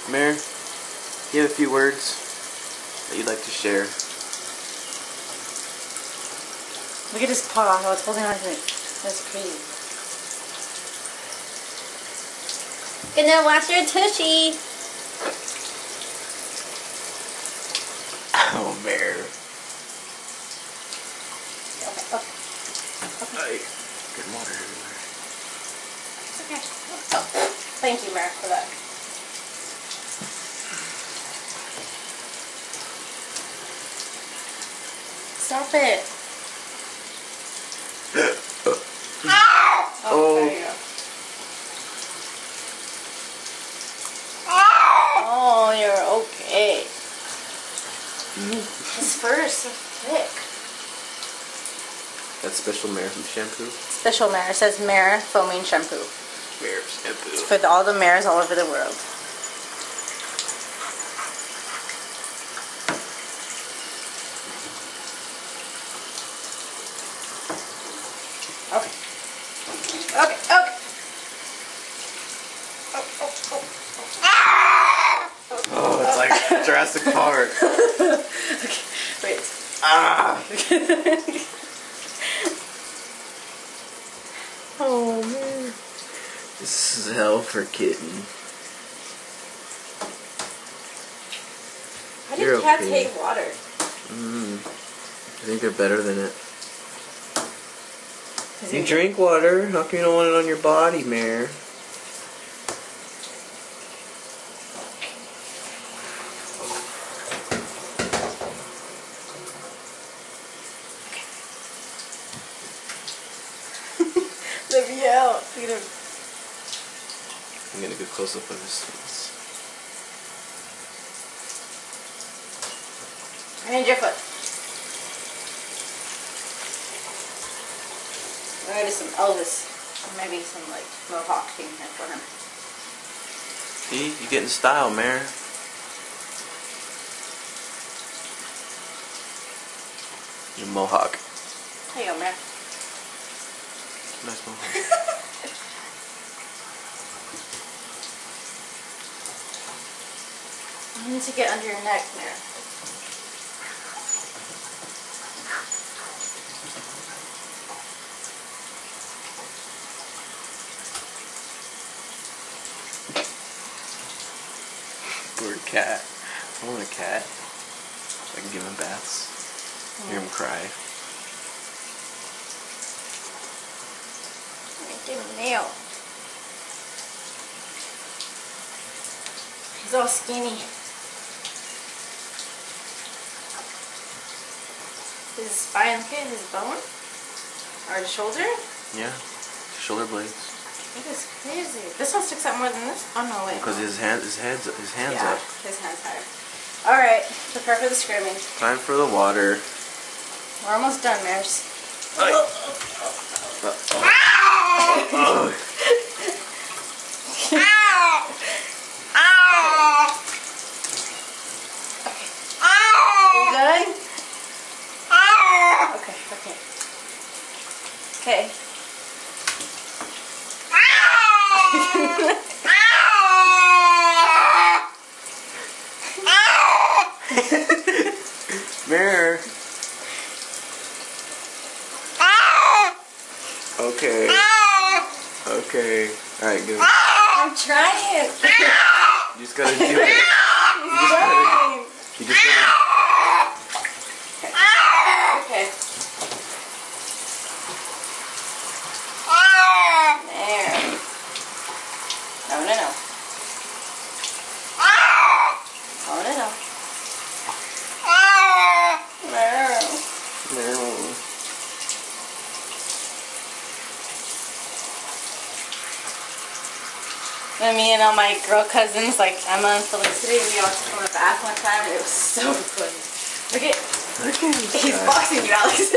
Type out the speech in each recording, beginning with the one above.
Mare, you have a few words that you'd like to share? Look at his paw, how it's holding on to it. That's crazy. Gonna wash your tushy. Oh, Mare. Okay. Good water everywhere. It's okay. Oh, thank you, Mare, for that. Stop it. Oh. There you go. Oh, you're okay. His fur is so thick. That's special Mare shampoo? Special Mare. It says Mare foaming shampoo. Mare shampoo. It's for all the mares all over the world. Okay. Okay. Okay. Oh, it's like Jurassic Park. Okay. Wait. Ah! Oh man. This is hell for kitten. How You're do cats okay. hate water? I think they're better than it. You drink water. How come you don't want it on your body, Mare? Let me out. Look at him. I'm gonna go close up of his face. I need your foot. I'm gonna do some Elvis. Or maybe some like mohawk thing here for him. See? You get in style, Mare. Your mohawk. There you go, Mare. Nice mohawk. I need to get under your neck, Mare. Poor cat. I want a cat. So I can give him baths. Hear him cry. Give him a nail. He's all skinny. His spine, look at his bone. Or his shoulder. Yeah. Shoulder blades. It is crazy. This one sticks out more than this. Oh no, wait. Because his hand's Yeah, up. his hand's higher. Alright, prepare for the screaming. Time for the water. We're almost done, Mares. You done? Okay, okay. Okay. Mare. Okay. Okay. Alright, good. I'm trying. You just gotta do it. You just gotta. Okay. There. No, no, no. Oh, no, no. There. No. And me and all my girl cousins, like Emma and Felicity, we all took on the bath one time, and it was so funny. Look at, he's boxing you, Alex.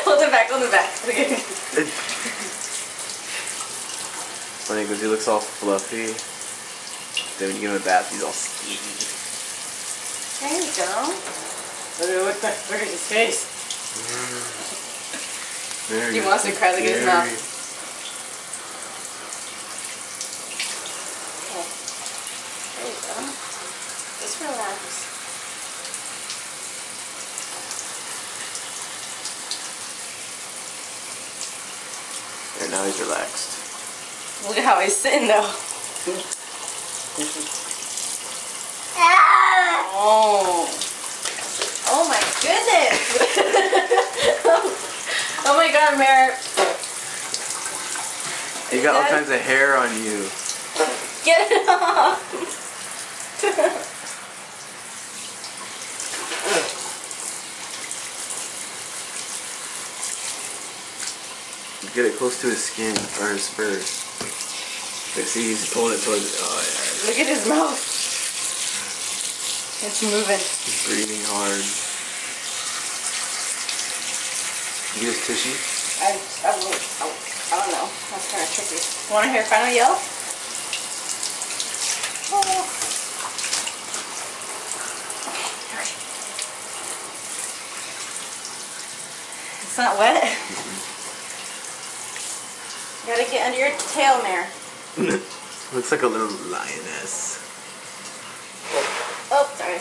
Hold it back, hold it back. Look at him. Funny because he looks all fluffy. Then when you give him a bath, he's all skinny. There you go. Look at his face. He wants to cry, look at his mouth. Just relax. There, now he's relaxed. Look at how he's sitting though. Oh. Oh my goodness. Oh my god, Merritt. You got all kinds of hair on you. Get it off. Get it close to his skin or his fur. Like, see, he's pulling it towards it. Oh, yeah. Look at his mouth. It's moving. He's breathing hard. You get his tushy? I don't know. That's kind of tricky. Want to hear final yell? Oh. Okay. It's not wet. You gotta get under your tail, Mare. Looks like a little lioness. Oh, sorry.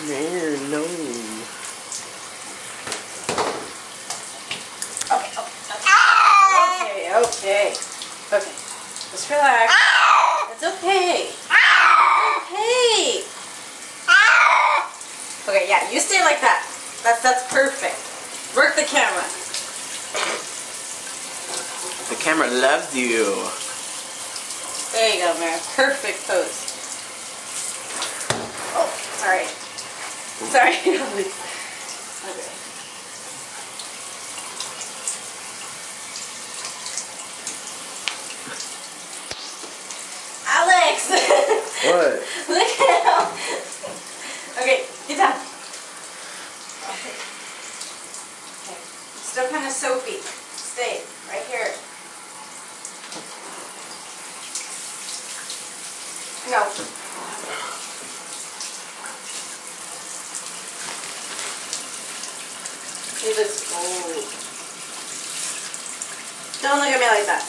Mare, no. Okay. Okay. Just relax. It's okay. Okay. Okay, yeah, you stay like that. That's perfect. Work the camera. The camera loves you. There you go, Mare. Perfect pose. Oh, sorry. Sorry. Okay. Alex! What? Look at him. Okay, get down. Okay. Still kind of soapy. Stay right here. No. He looks old. Don't look at me like that.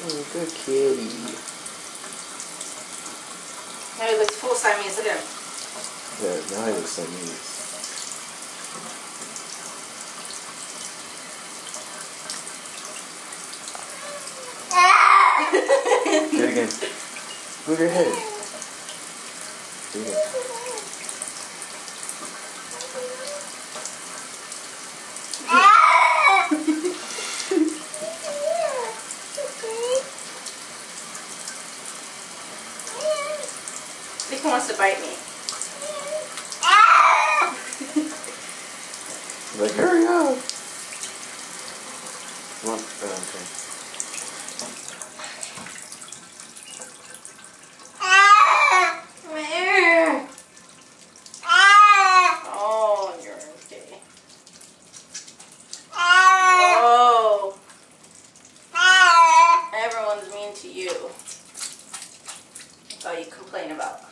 Oh, good kitty. Now he looks full Siamese. Look at him. Yeah, now he looks Siamese. Do it again. Move your head. Do it again. I think he wants to bite me. Like, hurry up. Come on. Okay. Mare. Oh, you're okay. Whoa. Everyone's mean to you. That's all you complain about.